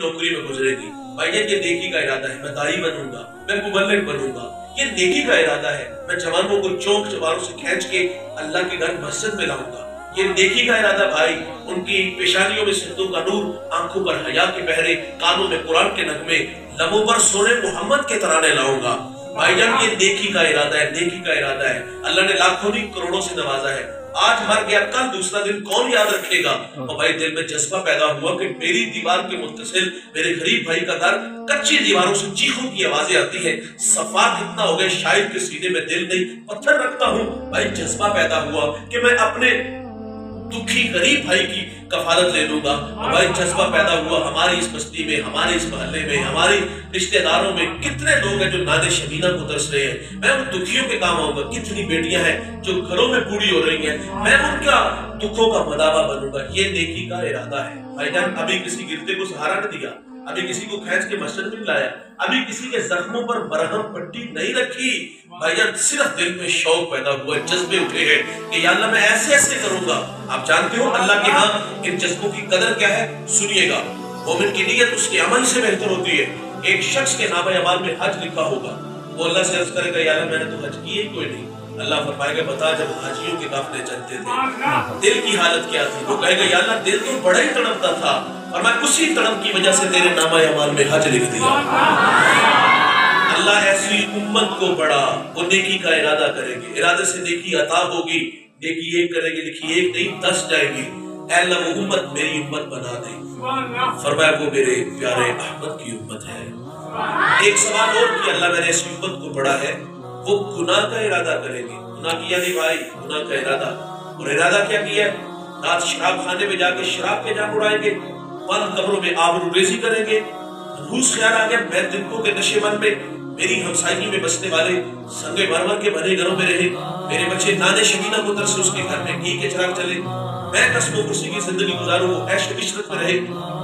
नौकरी में गुजरेगी। भाई ये नेकी का इरादा है, मैं दाई बनूंगा, मैं मुबल्लिग बनूंगा, ये नेकी का इरादा है। मैं जवानों को चौक चबारों से खींच के अल्लाह के घर मस्जिद में लाऊंगा, ये नेकी का इरादा। भाई उनकी पेशानियों में सिर्दों का नूर, आंखों पर हया के पहरे, कानों में कुरान के नगमे, लबों पर सोने मोहम्मद के तराने लाऊंगा। भाईजान ये नेकी का इरादा है, नेकी का इरादा है। अल्लाह ने लाखों नहीं करोड़ों से नवाजा है। आज मर गया, कल दूसरा दिन कौन याद रखेगा। और भाई दिल में जज्बा पैदा हुआ कि मेरी दीवार के मुत्तसिल मेरे गरीब भाई का घर, कच्ची दीवारों से चीखों की आवाजें आती है, सफात इतना हो गए शायद के सीने में दिल नहीं, पत्थर रखता हूँ। भाई जज्बा पैदा हुआ कि मैं अपने दुखी गरीब भाई की कफालत ले लूंगा। भाई जज्बा पैदा हुआ, हमारी इस बस्ती में, हमारे इस मोहल्ले में, हमारे रिश्तेदारों में कितने लोग हैं जो नाने शबीना को तरस रहे हैं, मैं उन दुखियों के काम आऊंगा। कितनी बेटियां हैं जो घरों में बूढ़ी हो रही हैं, मैं उनका दुखों का मदावा बनूंगा। ये नेकी का इरादा है। भाईजान अभी किसी गिरते को सहारा नहीं दिया, अभी किसी को खींच के मस्जिद में लाया, अभी किसी के जख्मों पर मरहम पट्टी नहीं रखी। भाईजान सिर्फ दिल में शौक पैदा हुआ, जज्बे उठे हैं कि या अल्लाह मैं ऐसे ऐसे करूंगा। आप जानते हो अल्लाह के यहाँ इन जज्बों की कदर क्या है, सुनिएगा। मोमिन की नीयत उसके अमल से बेहतर होती है। एक शख्स के नामे अमाल में हज लिखा होगा, वो अल्लाह से अर्ज करेगा या अल्लाह मैंने तो हज किए कोई नहीं। अल्लाह फरमाएगा बता जब हाजियों के काफिले चलते थे दिल की हालत क्या थी। वो कहेगा या अल्लाह दिल तो बड़ा ही तड़पता था और मैं उसी तड़प की वजह से तेरे नामा अमाल में हज लिख दिया। अल्लाह ऐसी उम्मत को बड़ा, वो नेकी का इरादा करेंगे, इरादे से नेकी अता होगी। नेकी एक करेंगे, लिखी एक नहीं 10 जाएंगी। अल्लाह वो उम्मत मेरी उम्मत बना दे। फरमाया वो मेरे प्यारे अहमद की उम्मत है। एक सवाल और कि अल्लाह मैंने ऐसी उम्मत को बड़ा है, वो गुनाह का इरादा करेंगे। गुनाह किया नहीं भाई, गुनाह का इरादा। और इरादा क्या किया? रात शराब खाने में जाके शराब के जाम उड़ाएंगे, बंद कमरों में आबरूरेजी करेंगे। रूस ख्याल आ गया मैं दिनों के नशेबन में मेरी हमसाई में बसने वाले संगे मरमर के बने घरों में रहे, मेरे बच्चे नाने शबीना को तरस उसके घर में घी के चिराग चले, मैं कसमो कुर्सी की जिंदगी गुजारूं, वो ऐश इशरत में रहे।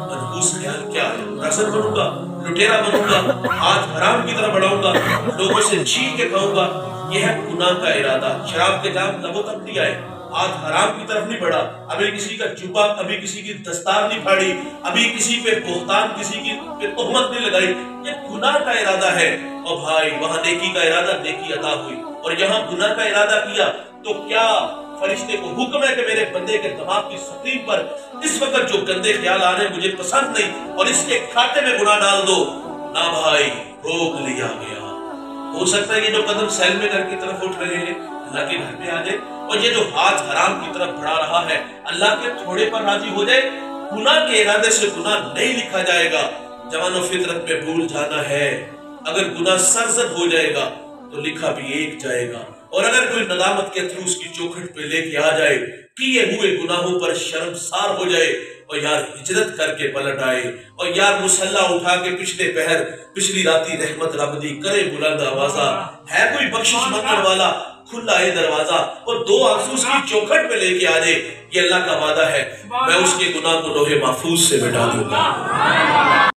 मनहूस ख्याल क्या है? रसर बनूंगा, लुटेरा बनूंगा, हाथ हराम की तरह बढ़ाऊंगा, लोगों से छीन के खाऊंगा। यह है गुनाह का इरादा। शराब के जाम लबों तक नहीं आए, हाथ हराम की तरफ नहीं बढ़ा, अभी किसी का जुब्बा, अभी किसी की दस्तार नहीं फाड़ी, अभी किसी पे बोहतान, किसी की पे तोहमत नहीं लगाई। ये गुनाह का इरादा है। और भाई वहां नेकी का इरादा, नेकी अता हुई। और यहाँ गुनाह का इरादा किया तो क्या फरिश्ते को हुक्म है कि मेरे बंदे के दिमाग की स्क्रीन पर इस वक्त जो गंदे ख्याल आ रहे हैं मुझे पसंद नहीं और इसके खाते में गुनाह डाल दो ना। भाई रोक लिया गया। हो सकता है ये जो कदम सैल में घर की तरफ उठ रहे हैं अल्लाह के घर में आ जाए, और ये जो हाथ हराम की तरफ बढ़ा रहा है अल्लाह के थोड़े पर राजी हो जाए। गुनाह के इरादे से गुनाह नहीं लिखा जाएगा। जवानो फितरत में भूल जाना है, अगर गुनाह सरजद हो जाएगा तो लिखा भी एक जाएगा। और अगर कोई नदामत के थ्रू उसकी चौखट पे लेके आ जाए, किए हुए गुनाहों पर शर्मसार हो जाए और यार हिजरत करके पलट आए, और यार मुसल्ला उठा के पिछले पहर पिछली राती रहमत रब दी करे बुलंद आवाजा, है कोई बख्शिश मांगने वाला खुला है दरवाजा, और 2 आंसू उसकी चौखट पे लेके आ जाए, ये अल्लाह का वादा है, मैं उसके गुनाह को लोहे महफूज से मिटा दूंगा।